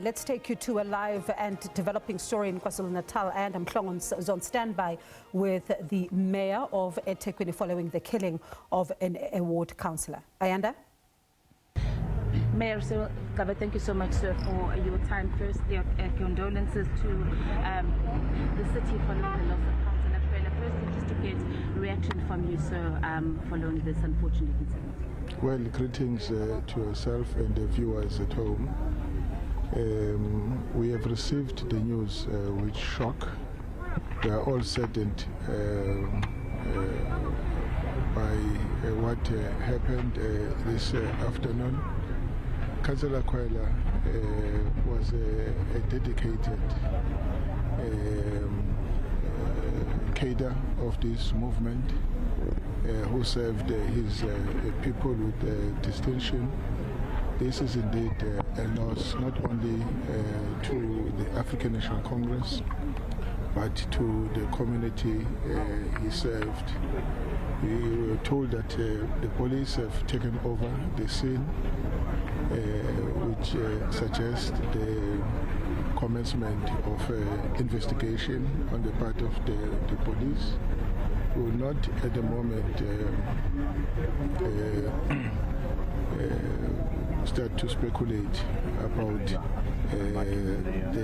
Let's take you to a live and developing story in KwaZulu-Natal, and Mhlongo is on standby with the mayor of eThekwini following the killing of a ward councillor. Ayanda? Mayor, thank you so much, sir, for your time. Firstly, condolences to the city following the loss of Councillor Khwela. Firstly, just to get a reaction from you, sir, following this unfortunate incident. Well, greetings to yourself and the viewers at home. We have received the news with shock. We are all saddened by what happened this afternoon. Councillor Khwela was a dedicated cadre of this movement who served his people with distinction. This is indeed a loss not only to the African National Congress, but to the community he served. We were told that the police have taken over the scene, which suggests the commencement of investigation on the part of the police. We will not at the moment start to speculate about the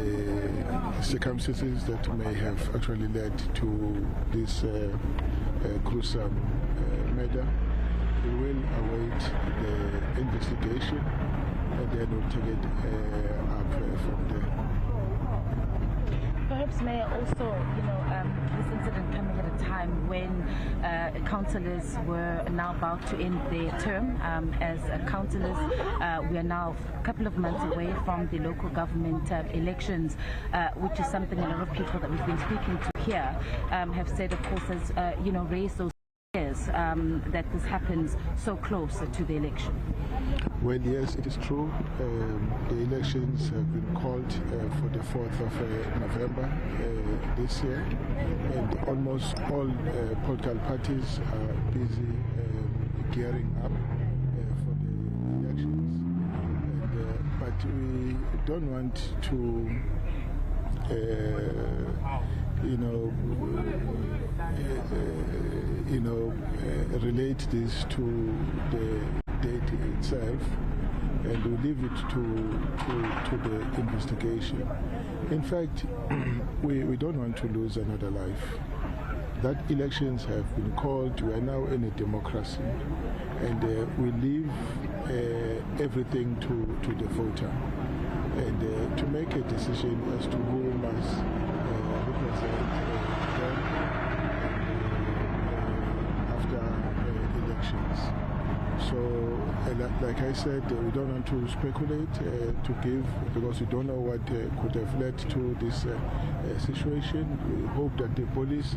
circumstances that may have actually led to this gruesome murder. We will await the investigation and then we'll take it up from there. Perhaps, Mayor, also, this incident coming at a time when councillors were now about to end their term as councillors. We are now a couple of months away from the local government elections, which is something a lot of people that we've been speaking to here have said, of course, has raised those fears that this happens so close to the election. Well, yes, it is true. The elections have been called for the 4th of November this year, and almost all political parties are busy gearing up for the elections. But we don't want to relate this to the date itself, and we leave it to the investigation. In fact, we don't want to lose another life. That elections have been called. We are now in a democracy, and we leave everything to the voter, and to make a decision as to who must represent them after elections. So, like I said, we don't want to speculate to give, because we don't know what could have led to this situation. We hope that the police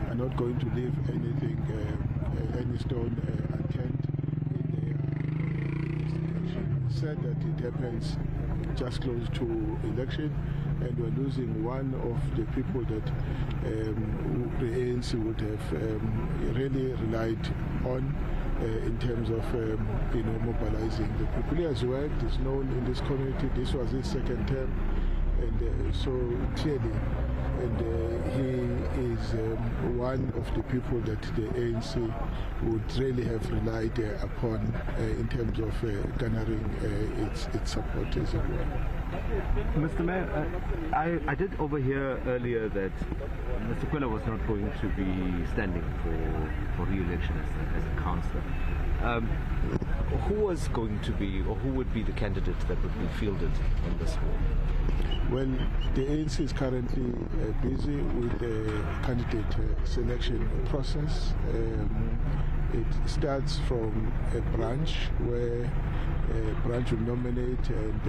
are not going to leave any stone unturned in their investigation. It's said that it happens just close to election, and we're losing one of the people that the ANC would have really relied on in terms of mobilizing the people. He has worked, is known in this community. This was his second term, and so clearly, and he is one of the people that the ANC would really have relied upon in terms of garnering its support as well. Mr. Mayor, I did overhear earlier that Mr. Khwela was not going to be standing for re-election as a councillor. Who was going to be, or who would be the candidate that would be fielded on this ward? Well, the ANC is currently busy with the candidate selection process. It starts from a branch where a branch will nominate, and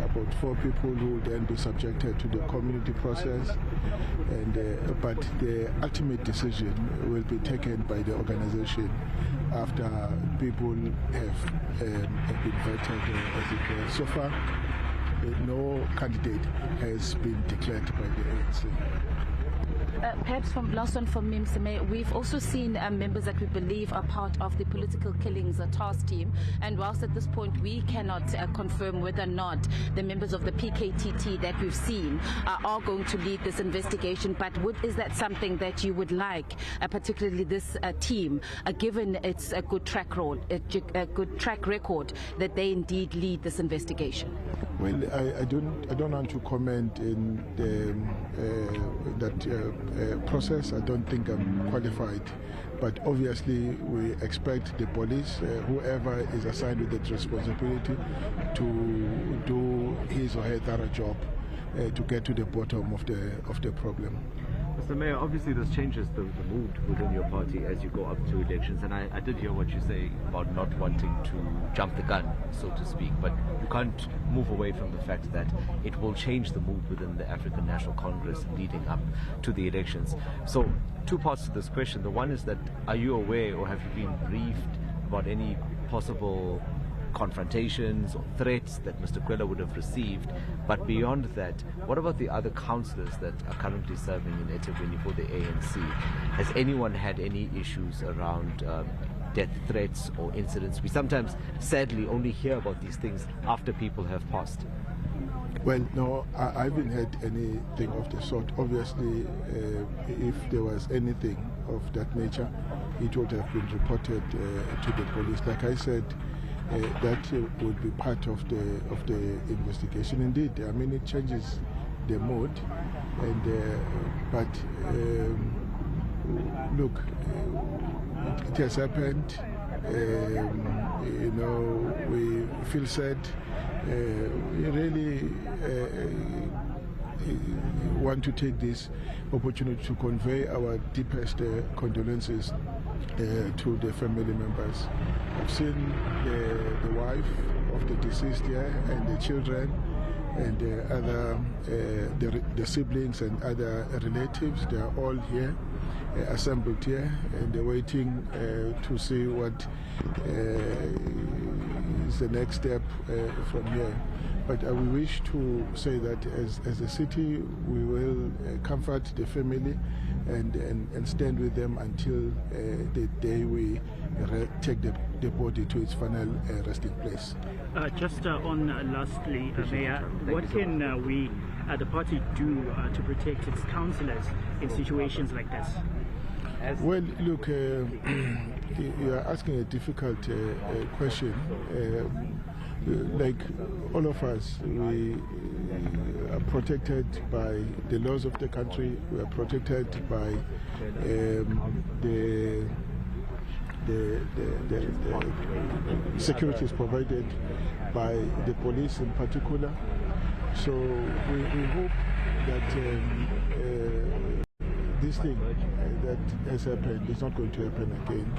about 4 people who will then be subjected to the community process. And but the ultimate decision will be taken by the organization after people have been voted, as it were. So far, no candidate has been declared by the ANC. Perhaps from last one from me, Mr. Mayor, we've also seen members that we believe are part of the political killings task team, and whilst at this point we cannot confirm whether or not the members of the PKTT that we've seen are going to lead this investigation, but is that something that you would like, particularly this team, given its a good track record, that they indeed lead this investigation? Well, I don't want to comment in that process. I don't think I'm qualified. But obviously, we expect the police, whoever is assigned with that responsibility, to do his or her thorough job to get to the bottom of the problem. Mr. Mayor, obviously this changes the mood within your party as you go up to elections, and I did hear what you say about not wanting to jump the gun, so to speak, but you can't move away from the fact that it will change the mood within the African National Congress leading up to the elections. So, two parts to this question. The one is that, are you aware or have you been briefed about any possible confrontations or threats that Mr. Khwela would have received? But beyond that, what about the other councillors that are currently serving in eThekwini for the ANC? Has anyone had any issues around death threats or incidents? We sometimes, sadly, only hear about these things after people have passed. Well, no, I haven't heard anything of the sort. Obviously, if there was anything of that nature, it would have been reported to the police. Like I said, that would be part of the investigation. Indeed, I mean, it changes the mood, and but look, it has happened. You know, we feel sad. We really want to take this opportunity to convey our deepest condolences to the family members. I've seen the wife of the deceased here and the children and other the siblings and other relatives. They are all here, assembled here, and they're waiting to see what is the next step from here. But we wish to say that as a city, we will comfort the family and stand with them until the day we take the body to its final resting place. Just on lastly, Mayor, what can we, the party, do to protect its councillors in situations like this? Well, look, you are asking a difficult question. Like all of us, we are protected by the laws of the country. We are protected by the securities provided by the police in particular. So we hope that this thing that has happened is not going to happen again,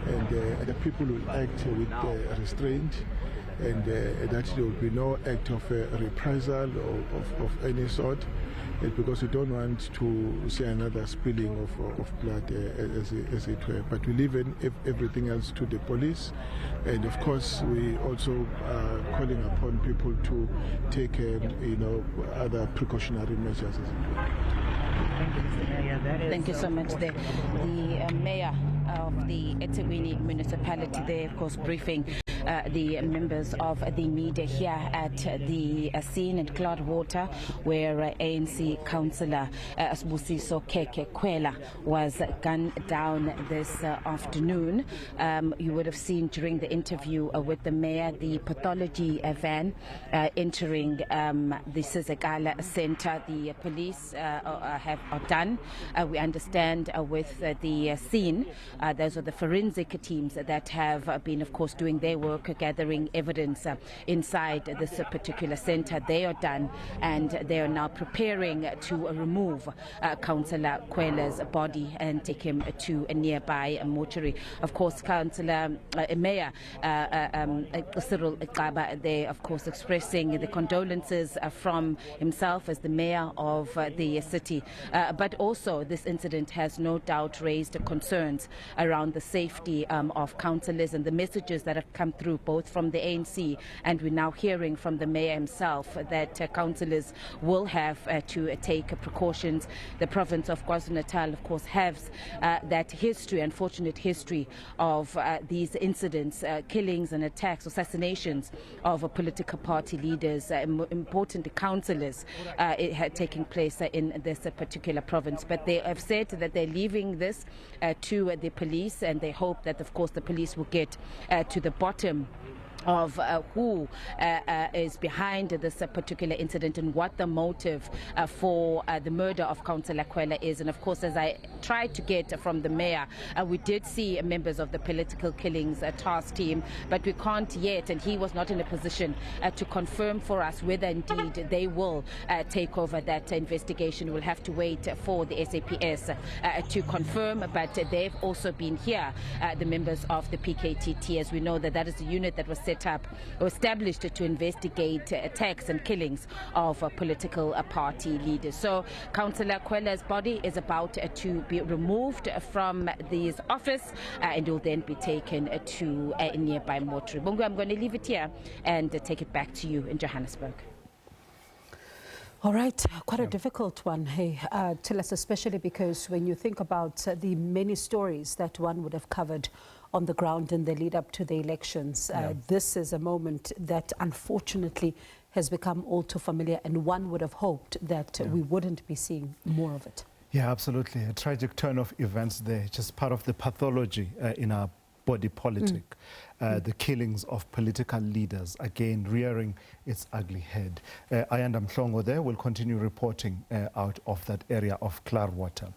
and the people will act with restraint, and that there will be no act of reprisal or of any sort, because we don't want to see another spilling of blood as it were. But we leave everything else to the police, and of course we also are calling upon people to take other precautionary measures. Thank you so much. The mayor of the eThekwini municipality there, of course, briefing the members of the media here at the scene at Klaarwater, where ANC Councillor Khekhe Khwela was gunned down this afternoon. You would have seen during the interview with the mayor the pathology van entering the Sizakala Centre. The police are done. We understand with the scene, those are the forensic teams that have been, of course, doing their work, gathering evidence inside this particular centre. They are done, and they are now preparing to remove Councillor Khwela's body and take him to a nearby mortuary. Of course, Councillor Mayor Cyril Xaba there, of course, expressing the condolences from himself as the mayor of the city. But also, this incident has no doubt raised concerns around the safety of councillors, and the messages that have come through through, both from the ANC and we're now hearing from the mayor himself that councillors will have to take precautions. The province of KwaZulu-Natal, of course, has that history, unfortunate history of these incidents, killings and attacks, assassinations of political party leaders, important councillors taking place in this particular province. But they have said that they're leaving this to the police, and they hope that, of course, the police will get to the bottom of who is behind this particular incident and what the motive for the murder of Councillor Khwela is. And of course, as I tried to get from the mayor, we did see members of the political killings task team, but we can't yet, and he was not in a position to confirm for us whether indeed they will take over that investigation. We'll have to wait for the SAPS to confirm, but they've also been here, the members of the PKTT, as we know that is a unit that was set up or established to investigate attacks and killings of political party leaders. So Councillor Khwela's body is about to be removed from his office and will then be taken to a nearby mortuary. Bongo, I'm going to leave it here and take it back to you in Johannesburg. All right, quite a difficult one, hey, tell us, especially because when you think about the many stories that one would have covered on the ground in the lead up to the elections, this is a moment that unfortunately has become all too familiar, and one would have hoped that we wouldn't be seeing more of it. Yeah, absolutely. A tragic turn of events there, just part of the pathology in our body politic. The killings of political leaders, again, rearing its ugly head. Ayanda Mhlongo there will continue reporting out of that area of Klaarwater.